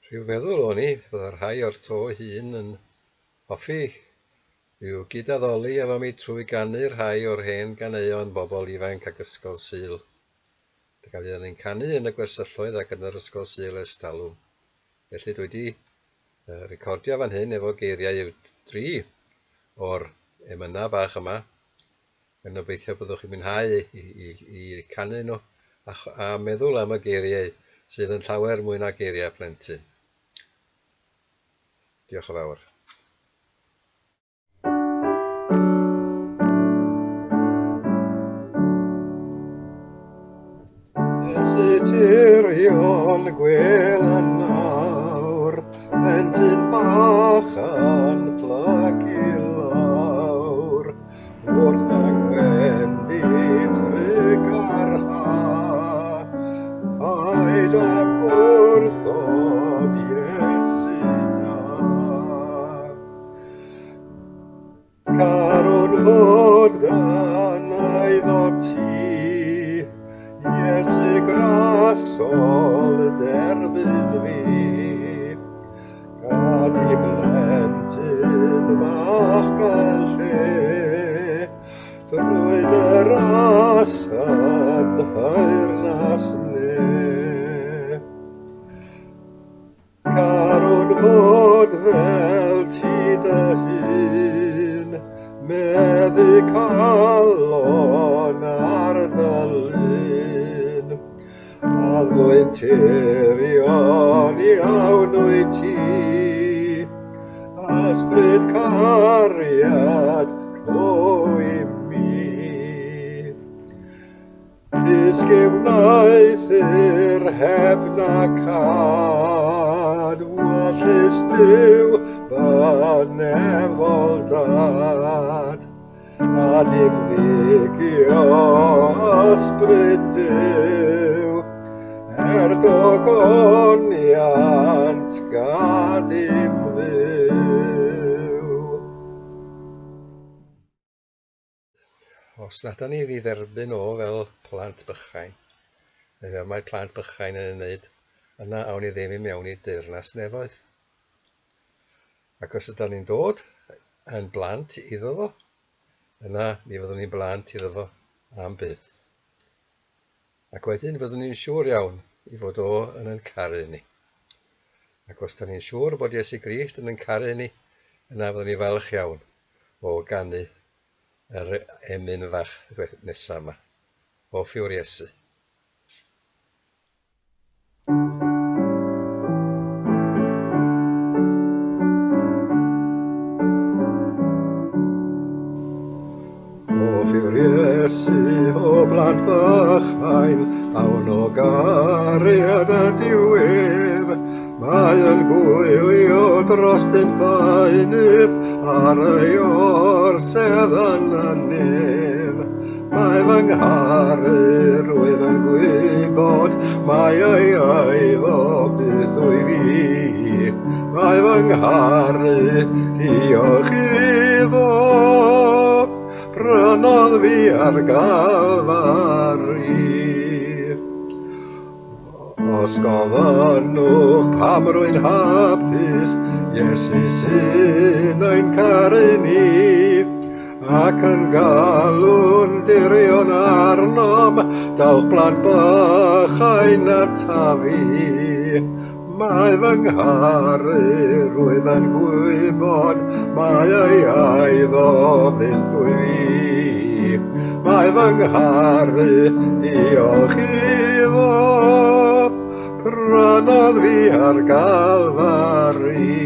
Rhyw feddwl o'n i, fydda rhai o'r to hun yn hoffi rhyw gydaddoli efo mi trwy ganu rhai o'r hen ganeuon bobl ifanc ac ysgol Sul. Fyddan ni'n canu yn y gwersylloedd ac yn yr ysgol Sul ers talwm. Felly dwi wedi recordio fan hyn efo geiriau yw 3 o'r emynau bach yma. Yn obeithio byddwch chi'n mwynhau i canu nhw a meddwl am y geiriau sydd yn llawer mwy na geiriau plentyn. Diolch yn fawr. Iesu Tirion gwel yn nawr, plentyn bach yn plygu lawr, wrth angwendi trygar ha, paid am gwrthod Iesu da. Carwn fod gan aiddo ti, Iesu grasol derbyn fi, gad I blentyn bach gael lle, drwy dy ras yn haernas ne. Carwn fod fel ti dy hun, meddu calon ar ddylun, a Rwy'n Tirion iawn wyt ti, ysbryd cariad clo I mi. Disgywnaethir heb na cad, wallus Duw banefol dad, a dim ddigio ysbryd Duw, dogoniant gad I'm fyw. Os nad ni wedi dderbyn o fel plant bychain, neu fel mae plant bychain yn ymwneud, yna awn ni ddim I mewn I deyrnas nefoedd. Ac os ydyn ni'n dod yn blant iddo fo, yna mi fyddwn ni'n blant iddo fo am byth. Ac wedyn fyddwn ni'n siŵr iawn I fod o yn ein caru ni. Ac os ydyn ni'n siŵr bod Iesu Grist yn ein caru ni, yna fyddwn ni falch iawn o ganu yr emyn fach nesaf yma. Hoff yw'r Iesu. Hoff yw'r Iesu o blant bychain, awn o gariad a diwedd, mae yn gwylio dros dyn bainydd ar ei orsedd yn y nef. Mae fy ngharu rwy'n yn gwybod, mae ei eiddo byth o'i fi. Mae fy ngharu diolch iddo, prynodd fi ar galfari. Os gofynnwch pam rwy'n hapus, Iesu sy'n ein caru ni, ac yn galw'n dirion arnom, dawch blant bychain a tafi. Mae fy ngharu rwy'n yn gwybod, mae ei eiddo byth o'i fi. Mae fy ngharu diolch iddo, prynodd fi ar galfari.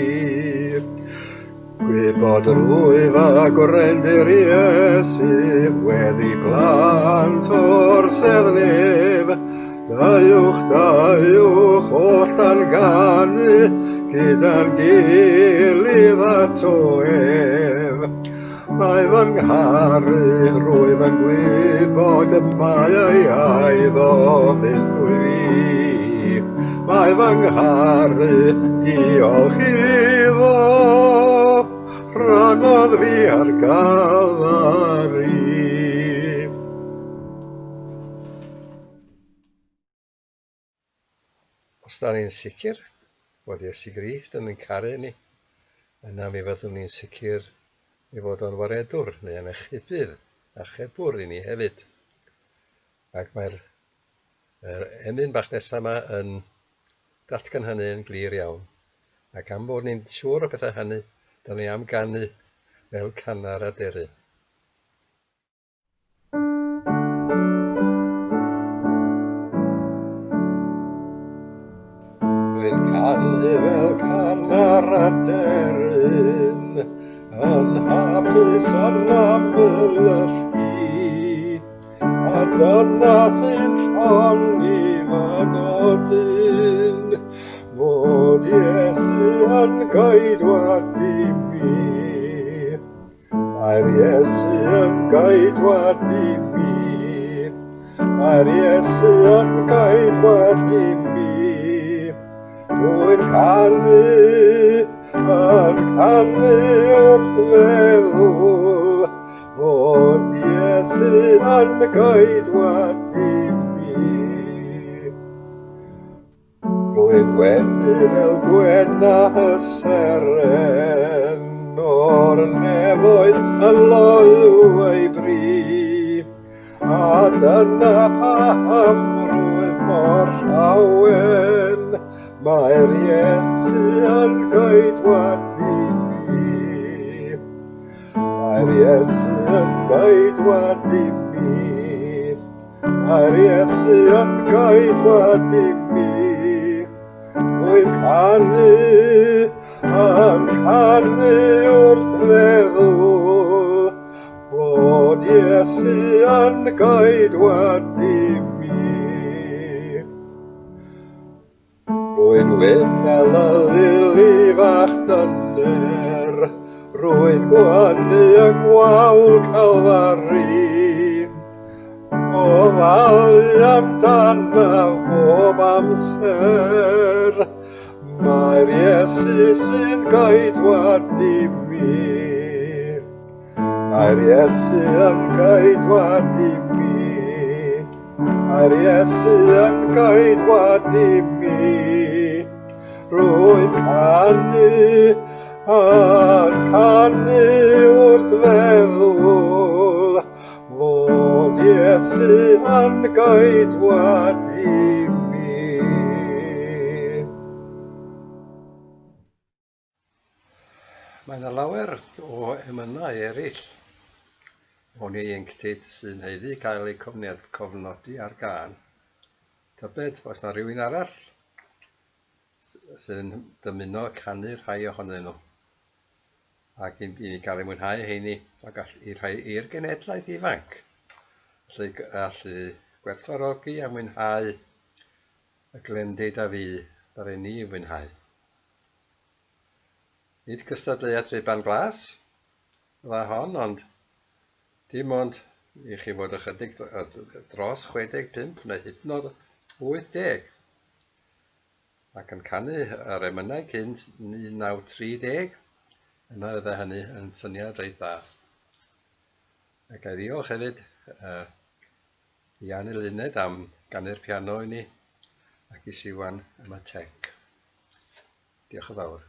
Gwybod rwyf a gwrendir Iesu, weddi plant o'r seddnef, daiwch ollan ganu, gyda'n gilydd a toef. Mae fy ngharu rwyf yn gwybod, mae ei eiddo byth o'i fi. Mae fy ngharu diolch iddo, prynodd fi ar galfari. Os da ni'n sicr bod Iesu Grist yn caru ni, yna mi fyddwn ni'n sicr i fod o'n waredwr neu yn ychybydd a chebwr i ni hefyd. Ac mae'r emyn bach nesaf yma yn datgan hynny yn glir iawn. Ac am bod ni'n siŵr o bethau hynny, da ni am ganu fel cana'r aderyn. Rwy'n canu fel cana'r aderyn, yn hapus yn amlyllu, a dyna sy'n llongi fy nodyn, fod Iesu yn goedwad i mi. Mae'r Iesu yn goedwad i mi. Mae'r Iesu yn goedwad i mi. Rwy'n canu wrth feddwl fod Iesu yn goedwad i mi. Rwy'n gwenu fel gwena hyseren o'r nefoedd yn loyw ei bri, a dyna pam rwy'n mor llawen. Mae'r Iesu yn goedwad i mi. Mae'r Iesu yn goedwad i mi. Mae'r Iesu yn goedwad i mi. Rwy'n canu wrth feddwl bod Iesu yn goedwad i mi. Rwy'n wyn fel y lili fach dyner, rwy'n gwanu yng ngwawl Calfari, gofalu amdanaf bob amser. Mae'r Iesu sy'n goedwad i mi. Mae'r Iesu yn goedwad i mi. Mae'r Iesu yn goedwad i mi. Rwy'n canu wrth feddwl fod Iesu yn goedwad i mi. Mae yna lawer o emynau eraill o'n ieuenctid sy'n heiddi cael eu cofnodi ar gân. Tybed, oes yna rhywun arall sy'n dymuno canu rhai ohonyn nhw, ac i ni gael ei mwynhau heini i'r genedlaeth ifanc, allu gwerthfawrogi a mwynhau y glendid a fi ddaru ni mwynhau. Nid cystadleuaeth Rwy'n glas dda hon, ond dim ond i chi fod ychydig dros 65 neu hyd yn oed 80 ac yn canu yr emynau cynt 1930, yna ydde hynny yn syniad reit dda. Ac a ddiolch hefyd Iean Evans am ganu'r piano i ni, ac Iesu Iewan am y tec. Diolch yn fawr.